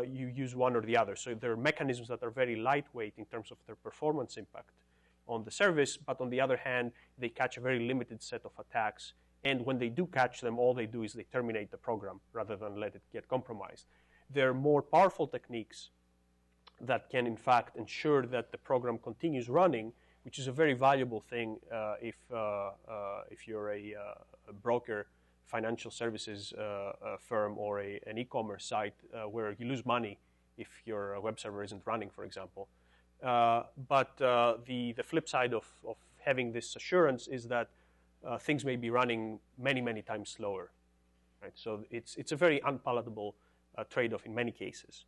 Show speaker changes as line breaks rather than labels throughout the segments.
you use one or the other. So there are mechanisms that are very lightweight in terms of their performance impact on the service, but on the other hand, they catch a very limited set of attacks. And when they do catch them, all they do is they terminate the program rather than let it get compromised. There are more powerful techniques that can, in fact, ensure that the program continues running, which is a very valuable thing if you're a broker, financial services firm, or an e-commerce site where you lose money if your web server isn't running, for example. But the flip side of having this assurance is that things may be running many, many times slower. Right? So it's a very unpalatable trade-off in many cases.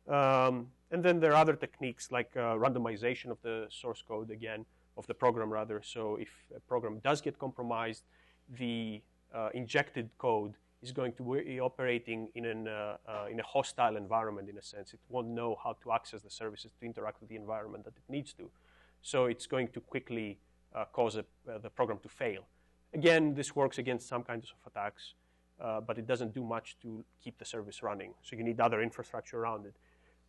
And then there are other techniques like randomization of the source code, again, of the program rather. So if a program does get compromised, the injected code is going to be operating in a hostile environment, in a sense. It won't know how to access the services to interact with the environment that it needs to. So it's going to quickly cause the program to fail. Again, this works against some kinds of attacks, but it doesn't do much to keep the service running. So you need other infrastructure around it.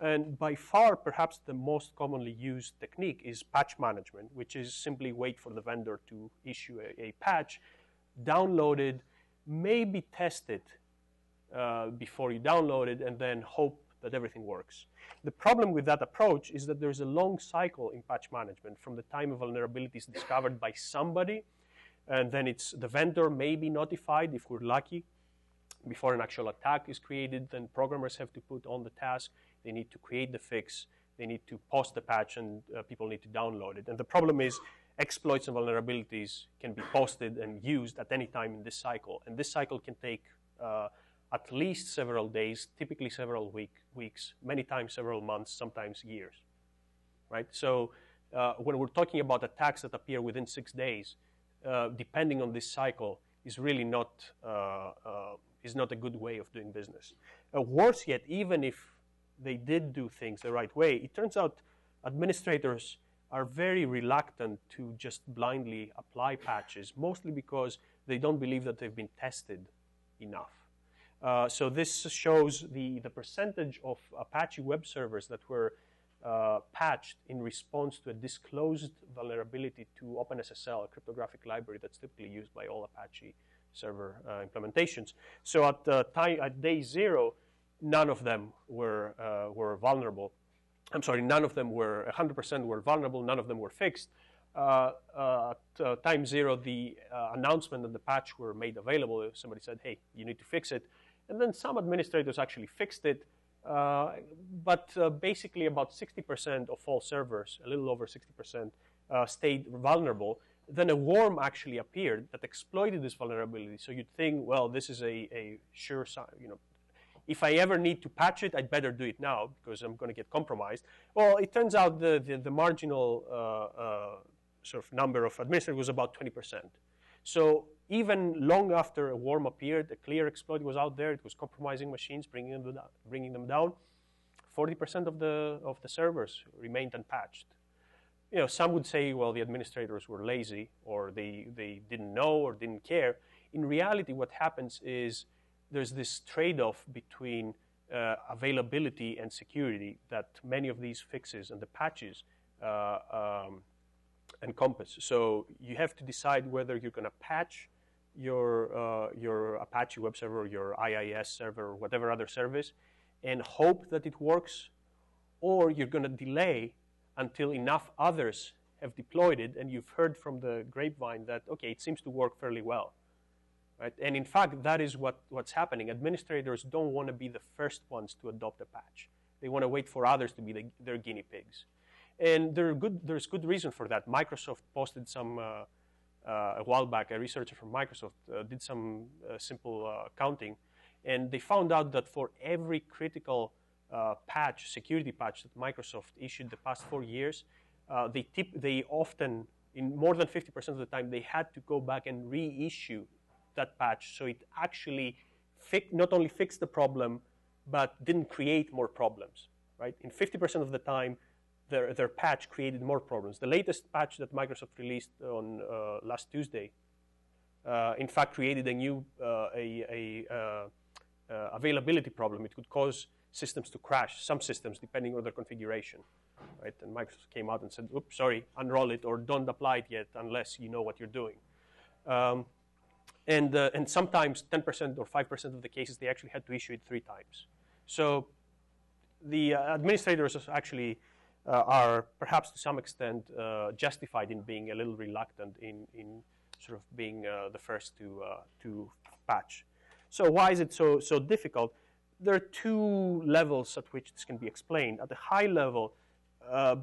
And by far, perhaps the most commonly used technique is patch management, which is simply wait for the vendor to issue a patch, download it, maybe test it before you download it, and then hope that everything works. The problem with that approach is that there's a long cycle in patch management from the time a vulnerability is discovered by somebody, and then it's the vendor may be notified, if we're lucky, before an actual attack is created. Then programmers have to put on the task. They need to create the fix. They need to post the patch, and people need to download it. And the problem is exploits and vulnerabilities can be posted and used at any time in this cycle. And this cycle can take at least several days, typically several weeks, many times several months, sometimes years. Right? So when we're talking about attacks that appear within 6 days, depending on this cycle, is really not a good way of doing business. Worse yet, even if they did do things the right way, it turns out administrators are very reluctant to just blindly apply patches, mostly because they don't believe that they've been tested enough. So this shows the percentage of Apache web servers that were patched in response to a disclosed vulnerability to OpenSSL, a cryptographic library that's typically used by all Apache server implementations. So at day 0, none of them were vulnerable. I'm sorry, none of them were 100% were vulnerable. None of them were fixed. At time 0, the announcement and the patch were made available. Somebody said, "Hey, you need to fix it," and then some administrators actually fixed it. But basically, about 60% of all servers, a little over 60%, stayed vulnerable. Then a worm actually appeared that exploited this vulnerability. So you'd think, well, this is a sure sign, if I ever need to patch it, I'd better do it now because I'm going to get compromised. Well, it turns out the marginal sort of number of administrators was about 20%. So even long after a worm appeared, a clear exploit was out there. It was compromising machines, bringing them down. 40% of the servers remained unpatched. Some would say, well, the administrators were lazy, or they didn't know or didn't care. In reality, what happens is there's this trade-off between availability and security that many of these fixes and the patches encompass. So you have to decide whether you're going to patch your Apache web server, or your IIS server, or whatever other service, and hope that it works, or you're going to delay until enough others have deployed it, and you've heard from the grapevine that, okay, it seems to work fairly well. Right? And in fact, that is what's happening. Administrators don't want to be the first ones to adopt a patch. They want to wait for others to be their guinea pigs. And there's good reason for that. Microsoft posted some, a while back, a researcher from Microsoft did some simple counting, and they found out that for every critical security patch that Microsoft issued the past 4 years, they often, in more than 50% of the time, they had to go back and reissue that patch. So it actually not only fixed the problem, but didn't create more problems. Right? In 50% of the time, their patch created more problems. The latest patch that Microsoft released on last Tuesday, in fact, created a new availability problem. It could cause systems to crash, some systems depending on their configuration, right? And Microsoft came out and said, oops, sorry, unroll it or don't apply it yet unless you know what you're doing. And sometimes 10% or 5% of the cases, they actually had to issue it 3 times. So the administrators actually are perhaps to some extent justified in being a little reluctant in sort of being the first to patch. So why is it so difficult? There are 2 levels at which this can be explained. At the high level,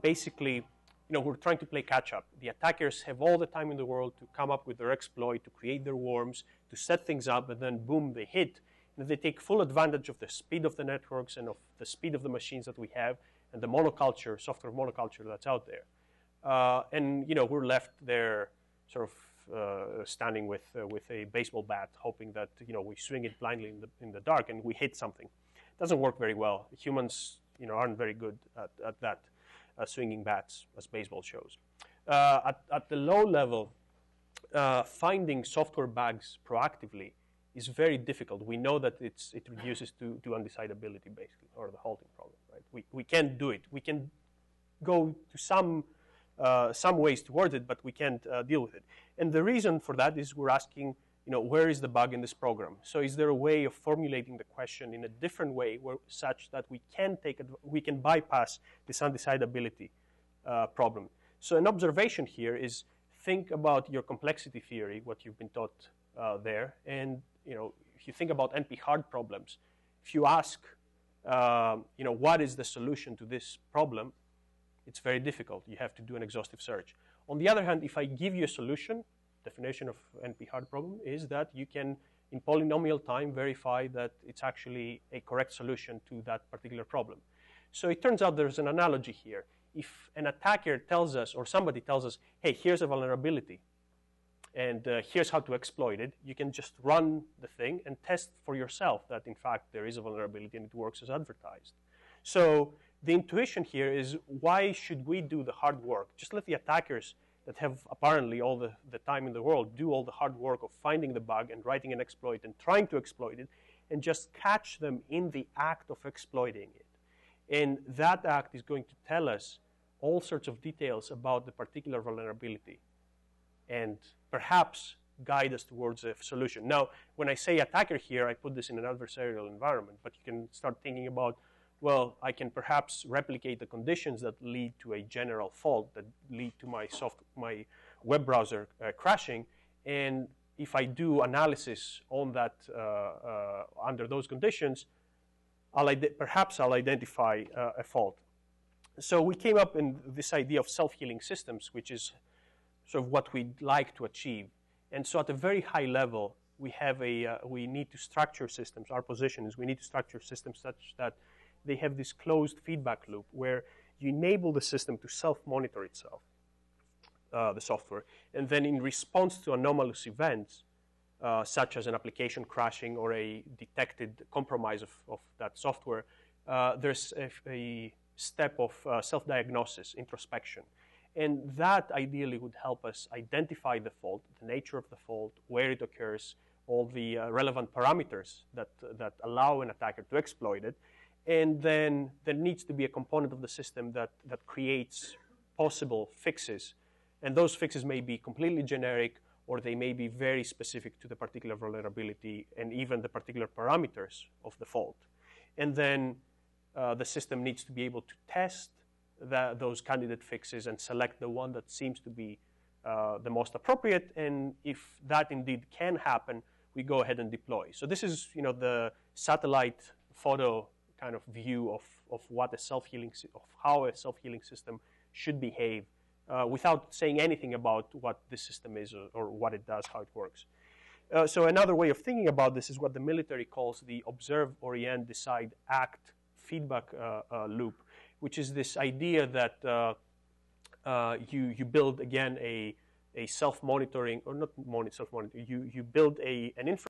basically, we're trying to play catch-up. The attackers have all the time in the world to come up with their exploit, to create their worms, to set things up, and then boom, they hit. And they take full advantage of the speed of the networks and of the speed of the machines that we have and the monoculture, software monoculture that's out there. And we're left there sort of standing with a baseball bat, hoping that we swing it blindly in the dark and we hit something. It doesn't work very well. Humans aren't very good at that. Swinging bats, as baseball shows. At the low level, finding software bugs proactively is very difficult. We know that it reduces to undecidability, basically, or the halting problem. Right? We can't do it. We can go to some ways towards it, but we can't deal with it. And the reason for that is we're asking, where is the bug in this program? So is there a way of formulating the question in a different way such that we can bypass this undecidability problem? So an observation here is think about your complexity theory, what you've been taught there, and if you think about NP-hard problems, if you ask, what is the solution to this problem, it's very difficult. You have to do an exhaustive search. On the other hand, if I give you a solution, definition of NP-hard problem is that you can, in polynomial time, verify that it's actually a correct solution to that particular problem. So it turns out there's an analogy here. If an attacker tells us, or somebody tells us, hey, here's a vulnerability, and here's how to exploit it, you can just run the thing and test for yourself that, in fact, there is a vulnerability and it works as advertised. So the intuition here is, why should we do the hard work? Just let the attackers that have apparently all the time in the world do all the hard work of finding the bug and writing an exploit and trying to exploit it, and just catch them in the act of exploiting it. And that act is going to tell us all sorts of details about the particular vulnerability and perhaps guide us towards a solution. Now, when I say attacker here, I put this in an adversarial environment, but you can start thinking about, well, I can perhaps replicate the conditions that lead to a general fault, that lead to my web browser crashing, and if I do analysis on that under those conditions, perhaps I'll identify a fault. So we came up in this idea of self-healing systems, which is sort of what we'd like to achieve. And so at a very high level, we need to structure systems. Our position is we need to structure systems such that they have this closed feedback loop where you enable the system to self-monitor itself, the software, and then in response to anomalous events, such as an application crashing or a detected compromise of that software, there's a step of self-diagnosis, introspection. And that ideally would help us identify the fault, the nature of the fault, where it occurs, all the relevant parameters that allow an attacker to exploit it. And then there needs to be a component of the system that creates possible fixes. And those fixes may be completely generic, or they may be very specific to the particular vulnerability and even the particular parameters of the fault. And then the system needs to be able to test those candidate fixes and select the one that seems to be the most appropriate. And if that indeed can happen, we go ahead and deploy. So this is the satellite photo kind of view of what how a self-healing system should behave, without saying anything about what this system is or what it does, how it works. So another way of thinking about this is what the military calls the observe, orient, decide, act feedback loop, which is this idea that you build, again, a self-monitoring, or not self-monitoring, you build an infrastructure